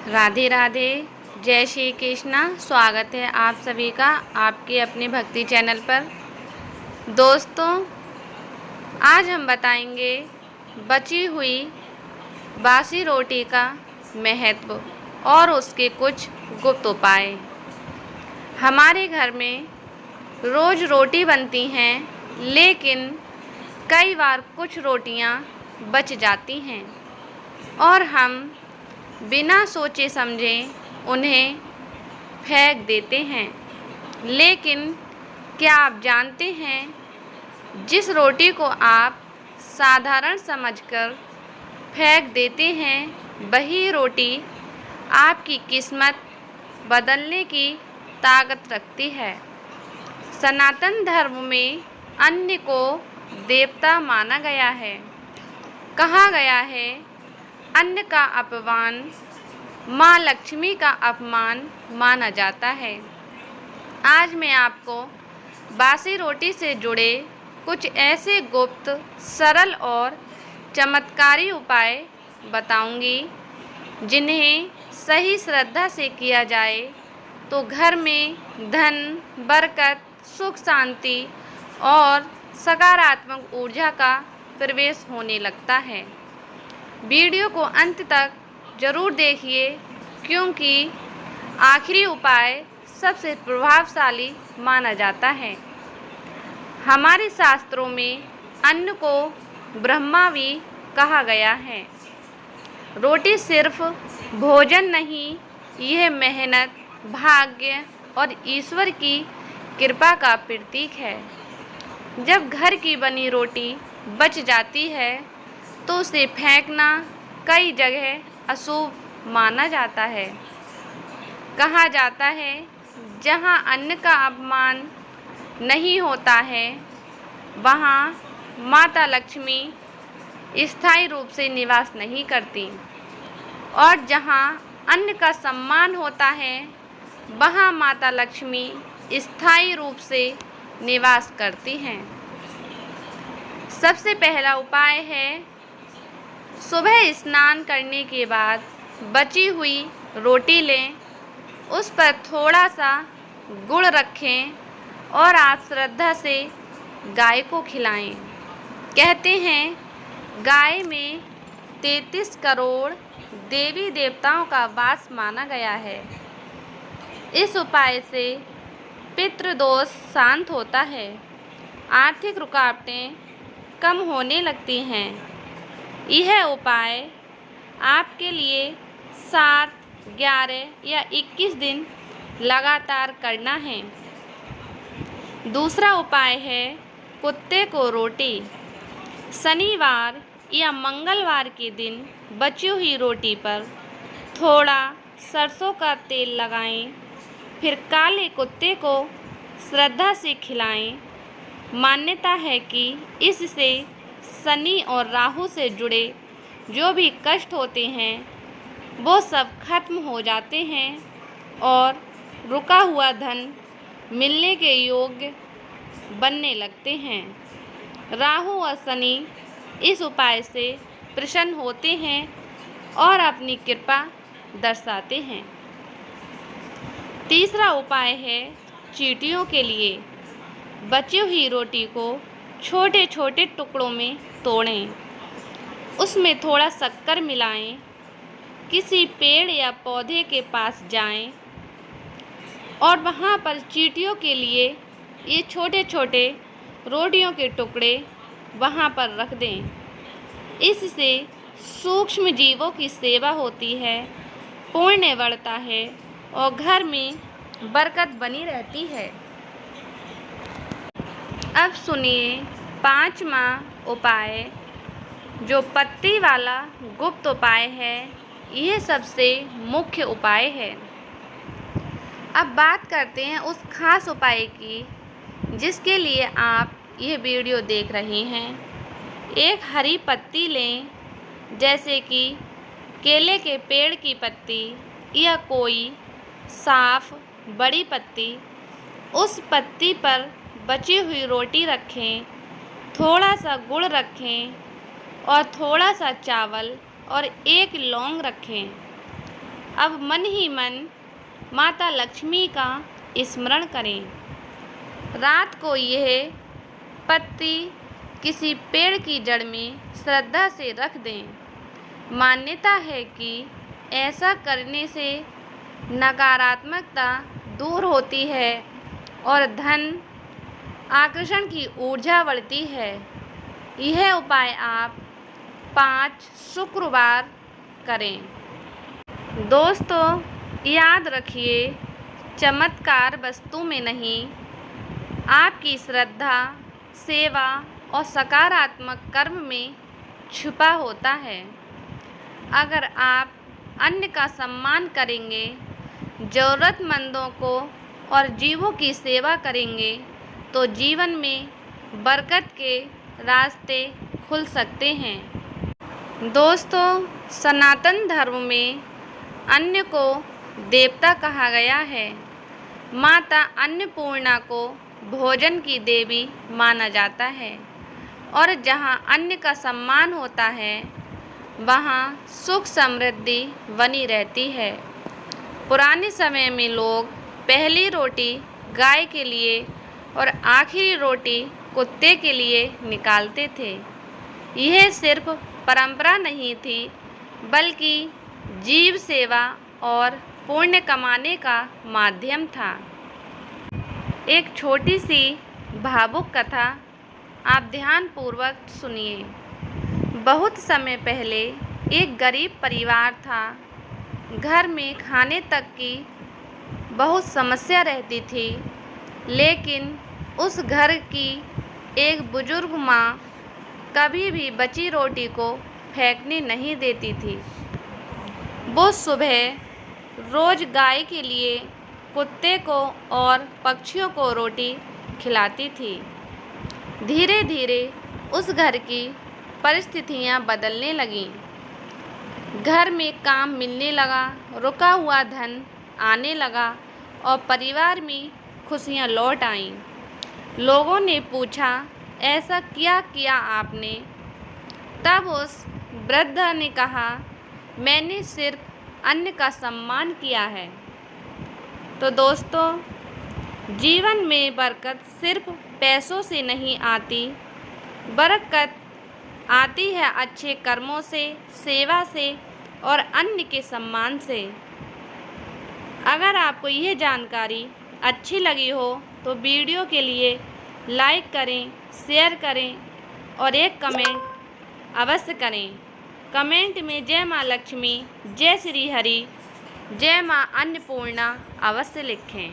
राधे राधे। जय श्री कृष्णा। स्वागत है आप सभी का आपके अपने भक्ति चैनल पर। दोस्तों, आज हम बताएंगे बची हुई बासी रोटी का महत्व और उसके कुछ गुप्त उपाय। हमारे घर में रोज़ रोटी बनती हैं, लेकिन कई बार कुछ रोटियां बच जाती हैं और हम बिना सोचे समझे उन्हें फेंक देते हैं। लेकिन क्या आप जानते हैं, जिस रोटी को आप साधारण समझकर फेंक देते हैं, वही रोटी आपकी किस्मत बदलने की ताकत रखती है। सनातन धर्म में अन्न को देवता माना गया है। कहा गया है, अन्न का अपमान माँ लक्ष्मी का अपमान माना जाता है। आज मैं आपको बासी रोटी से जुड़े कुछ ऐसे गुप्त, सरल और चमत्कारी उपाय बताऊंगी, जिन्हें सही श्रद्धा से किया जाए तो घर में धन, बरकत, सुख, शांति और सकारात्मक ऊर्जा का प्रवेश होने लगता है। वीडियो को अंत तक ज़रूर देखिए, क्योंकि आखिरी उपाय सबसे प्रभावशाली माना जाता है। हमारे शास्त्रों में अन्न को ब्रह्मा भी कहा गया है। रोटी सिर्फ भोजन नहीं, यह मेहनत, भाग्य और ईश्वर की कृपा का प्रतीक है। जब घर की बनी रोटी बच जाती है तो उसे फेंकना कई जगह अशुभ माना जाता है। कहा जाता है, जहाँ अन्न का अपमान नहीं होता है, वहाँ माता लक्ष्मी स्थायी रूप से निवास नहीं करती, और जहाँ अन्न का सम्मान होता है, वहाँ माता लक्ष्मी स्थायी रूप से निवास करती हैं। सबसे पहला उपाय है, सुबह स्नान करने के बाद बची हुई रोटी लें, उस पर थोड़ा सा गुड़ रखें और आप श्रद्धा से गाय को खिलाएं। कहते हैं, गाय में 33 करोड़ देवी देवताओं का वास माना गया है। इस उपाय से पितृदोष शांत होता है, आर्थिक रुकावटें कम होने लगती हैं। यह उपाय आपके लिए 7, 11 या 21 दिन लगातार करना है। दूसरा उपाय है, कुत्ते को रोटी। शनिवार या मंगलवार के दिन बची हुई रोटी पर थोड़ा सरसों का तेल लगाएं, फिर काले कुत्ते को श्रद्धा से खिलाएं। मान्यता है कि इससे शनि और राहु से जुड़े जो भी कष्ट होते हैं, वो सब खत्म हो जाते हैं और रुका हुआ धन मिलने के योग्य बनने लगते हैं। राहु और शनि इस उपाय से प्रसन्न होते हैं और अपनी कृपा दर्शाते हैं। तीसरा उपाय है, चींटियों के लिए। बची हुई रोटी को छोटे छोटे टुकड़ों में तोड़ें, उसमें थोड़ा शक्कर मिलाएं, किसी पेड़ या पौधे के पास जाएं और वहां पर चींटियों के लिए ये छोटे छोटे रोटियों के टुकड़े वहां पर रख दें। इससे सूक्ष्म जीवों की सेवा होती है, पुण्य बढ़ता है और घर में बरकत बनी रहती है। अब सुनिए पांचवा उपाय, जो पत्ती वाला गुप्त उपाय है। यह सबसे मुख्य उपाय है। अब बात करते हैं उस खास उपाय की, जिसके लिए आप यह वीडियो देख रहे हैं। एक हरी पत्ती लें, जैसे कि केले के पेड़ की पत्ती या कोई साफ बड़ी पत्ती। उस पत्ती पर बची हुई रोटी रखें, थोड़ा सा गुड़ रखें और थोड़ा सा चावल और एक लौंग रखें। अब मन ही मन माता लक्ष्मी का स्मरण करें। रात को यह पत्ती किसी पेड़ की जड़ में श्रद्धा से रख दें। मान्यता है कि ऐसा करने से नकारात्मकता दूर होती है और धन आकर्षण की ऊर्जा बढ़ती है। यह उपाय आप 5 शुक्रवार करें। दोस्तों, याद रखिए, चमत्कार वस्तु में नहीं, आपकी श्रद्धा, सेवा और सकारात्मक कर्म में छुपा होता है। अगर आप अन्य का सम्मान करेंगे, ज़रूरतमंदों को और जीवों की सेवा करेंगे तो जीवन में बरकत के रास्ते खुल सकते हैं। दोस्तों, सनातन धर्म में अन्न को देवता कहा गया है। माता अन्नपूर्णा को भोजन की देवी माना जाता है और जहाँ अन्न का सम्मान होता है वहाँ सुख समृद्धि बनी रहती है। पुराने समय में लोग पहली रोटी गाय के लिए और आखिरी रोटी कुत्ते के लिए निकालते थे। यह सिर्फ परंपरा नहीं थी, बल्कि जीव सेवा और पुण्य कमाने का माध्यम था। एक छोटी सी भावुक कथा आप ध्यानपूर्वक सुनिए। बहुत समय पहले एक गरीब परिवार था। घर में खाने तक की बहुत समस्या रहती थी, लेकिन उस घर की एक बुजुर्ग माँ कभी भी बची रोटी को फेंकने नहीं देती थी। वो सुबह रोज़ गाय के लिए, कुत्ते को और पक्षियों को रोटी खिलाती थी। धीरे धीरे उस घर की परिस्थितियाँ बदलने लगीं। घर में काम मिलने लगा, रुका हुआ धन आने लगा और परिवार में खुशियाँ लौट आईं। लोगों ने पूछा, ऐसा क्या किया आपने? तब उस वृद्ध ने कहा, मैंने सिर्फ अन्न का सम्मान किया है। तो दोस्तों, जीवन में बरकत सिर्फ पैसों से नहीं आती, बरकत आती है अच्छे कर्मों से, सेवा से और अन्य के सम्मान से। अगर आपको यह जानकारी अच्छी लगी हो तो वीडियो के लिए लाइक करें, शेयर करें और एक कमेंट अवश्य करें। कमेंट में जय माँ लक्ष्मी, जय श्री हरि, जय माँ अन्नपूर्णा अवश्य लिखें।